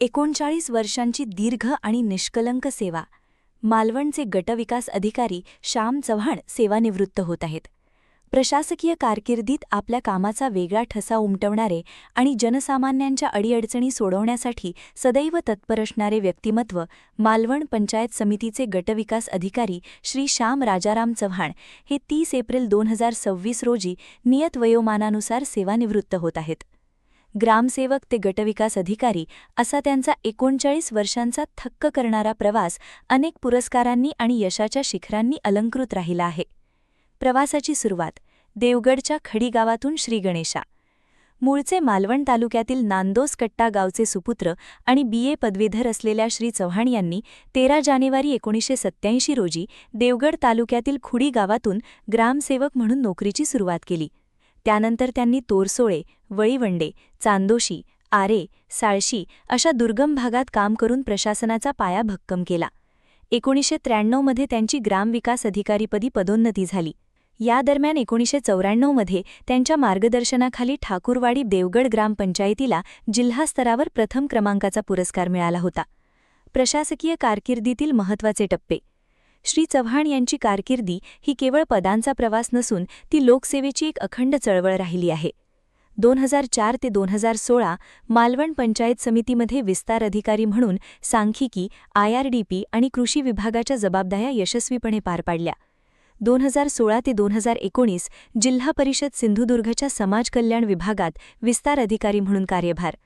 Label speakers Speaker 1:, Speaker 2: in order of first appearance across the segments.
Speaker 1: 39 वर्षांची दीर्घ आणि निष्कलंक सेवा. मालवणचे गटविकास अधिकारी श्याम चव्हाण सेवानिवृत्त होत आहेत. प्रशासकीय कारकिर्दीत आपल्या कामाचा वेगळा ठसा उमटवणारे आणि जनसामान्यांच्या अडीअडचणी सोडवण्यासाठी सदैव तत्पर असणारे व्यक्तिमत्व मालवण पंचायत समितीचे गटविकास अधिकारी श्री श्याम राजाराम चव्हाण हे 30 एप्रिल 2026 रोजी नियत वयोमानानुसार सेवानिवृत्त होत आहेत. ग्रामसेवक ते गटविकास अधिकारी असा त्यांचा 39 वर्षांचा थक्क करणारा प्रवास अनेक पुरस्कारांनी आणि यशाच्या शिखरांनी अलंकृत राहिला आहे. प्रवासाची सुरुवात देवगडच्या खडी गावातून श्री गणेशा. मूळचे मालवण तालुक्यातील नांदोसकट्टा गावचे सुपुत्र आणि BA पदवीधर असलेल्या श्री चव्हाण यांनी 13 जानेवारी 1987 रोजी देवगड तालुक्यातील खुडी गावातून ग्रामसेवक म्हणून नोकरीची सुरुवात केली. त्यानंतर त्यांनी तोरसोळे, वळीवंडे, चांदोशी, आरे, साळशी अशा दुर्गम भागात काम करून प्रशासनाचा पाया भक्कम केला. 1993 मध्ये त्यांची ग्रामविकास अधिकारीपदी पदोन्नती झाली. या दरम्यान 1994 मध्ये त्यांच्या मार्गदर्शनाखाली ठाकूरवाडी देवगड ग्रामपंचायतीला जिल्हा स्तरावर प्रथम क्रमांकाचा पुरस्कार मिळाला होता. प्रशासकीय कारकिर्दीतील महत्त्वाचे टप्पे. श्री चव्हाण यांची कारकिर्दी ही केवळ पदांचा प्रवास नसून ती लोकसेवेची एक अखंड चळवळ राहिली आहे. 2004 ते 2016 मालवण पंचायत समितीमध्ये विस्तार अधिकारी म्हणून सांख्यिकी, IRDP आणि कृषी विभागाच्या जबाबदाऱ्या यशस्वीपणे पार पाडल्या. 2016 ते 2019 जिल्हा परिषद सिंधुदुर्गच्या समाज कल्याण विभागात विस्तार अधिकारी म्हणून कार्यभार.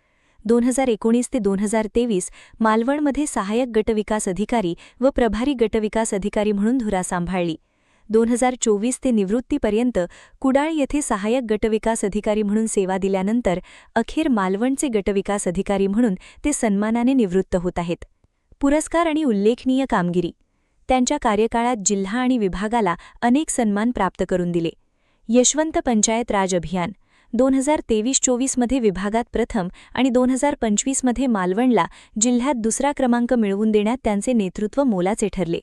Speaker 1: 2019 ते 2023 मालवणमध्ये सहाय्यक गटविकास अधिकारी व प्रभारी गटविकास अधिकारी म्हणून धुरा सांभाळली. 2024 ते निवृत्तीपर्यंत कुडाळ येथे सहाय्यक गटविकास अधिकारी म्हणून सेवा दिल्यानंतर अखेर मालवणचे गटविकास अधिकारी म्हणून ते सन्मानाने निवृत्त होत आहेत. पुरस्कार आणि उल्लेखनीय कामगिरी. त्यांच्या कार्यकाळात जिल्हा आणि विभागाला अनेक सन्मान प्राप्त करून दिले. यशवंत पंचायत राज अभियान 2023-24 मध्ये विभागात प्रथम आणि 2025 मध्ये मालवणला जिल्ह्यात दुसरा क्रमांक मिळवून देण्यात त्यांचे नेतृत्व मोलाचे ठरले.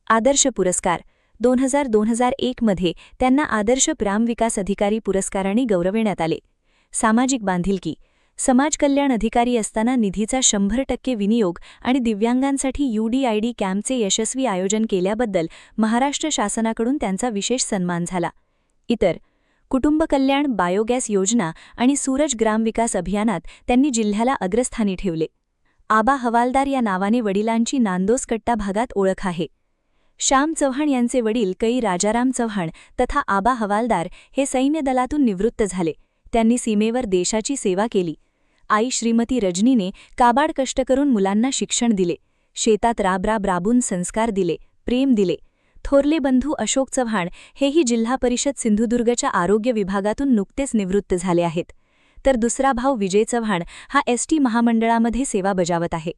Speaker 1: आदर्श पुरस्कार 2001 मध्ये त्यांना आदर्श ग्रामविकास अधिकारी पुरस्काराने गौरविण्यात आले. सामाजिक बांधिलकी. समाज कल्याण अधिकारी असताना निधीचा 100% विनियोग आणि दिव्यांगांसाठी UDID कॅम्पचे यशस्वी आयोजन केल्याबद्दल महाराष्ट्र शासनाकडून त्यांचा विशेष सन्मान झाला. इतर. कुटुंब कल्याण, बायोगॅस योजना आणि सूरज ग्रामविकास अभियानात त्यांनी जिल्ह्याला अग्रस्थानी ठेवले. आबा हवालदार या नावाने वडिलांची नांदोसकट्टा भागात ओळख आहे. श्याम चव्हाण यांचे वडील कै राजाराम चव्हाण तथा आबा हवालदार हे सैन्य दलातून निवृत्त झाले. त्यांनी सीमेवर देशाची सेवा केली. आई श्रीमती रजनीने काबाड कष्ट करून मुलांना शिक्षण दिले. शेतात राबून संस्कार दिले, प्रेम दिले. थोरले बंधू अशोक चव्हाण हेही जिल्हा परिषद सिंधुदुर्गच्या आरोग्य विभागातून नुकतेच निवृत्त झाले आहेत. तर दुसरा भाऊ विजय चव्हाण हा ST महामंडळामध्ये सेवा बजावत आहे.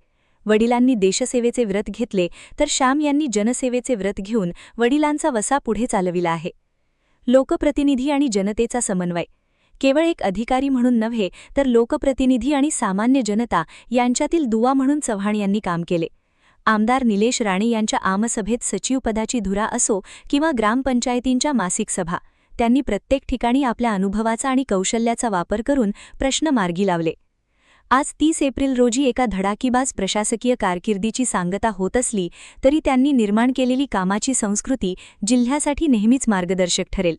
Speaker 1: वडिलांनी देशसेवेचे व्रत घेतले तर श्याम यांनी जनसेवेचे व्रत घेऊन वडिलांचा वसा पुढे चालविला आहे. लोकप्रतिनिधी आणि जनतेचा समन्वय. केवळ एक अधिकारी म्हणून नव्हे तर लोकप्रतिनिधी आणि सामान्य जनता यांच्यातील दुवा म्हणून चव्हाण यांनी काम केले. आमदार निलेश राणे यांच्या आमसभेत सचिवपदाची धुरा असो किंवा ग्रामपंचायतींच्या मासिक सभा, त्यांनी प्रत्येक ठिकाणी आपल्या अनुभवाचा आणि कौशल्याचा वापर करून प्रश्न मार्गी लावले. आज 30 एप्रिल रोजी एका धडाकीबाज प्रशासकीय कारकिर्दीची सांगता होत असली तरी त्यांनी निर्माण केलेली कामाची संस्कृती जिल्ह्यासाठी नेहमीच मार्गदर्शक ठरेल.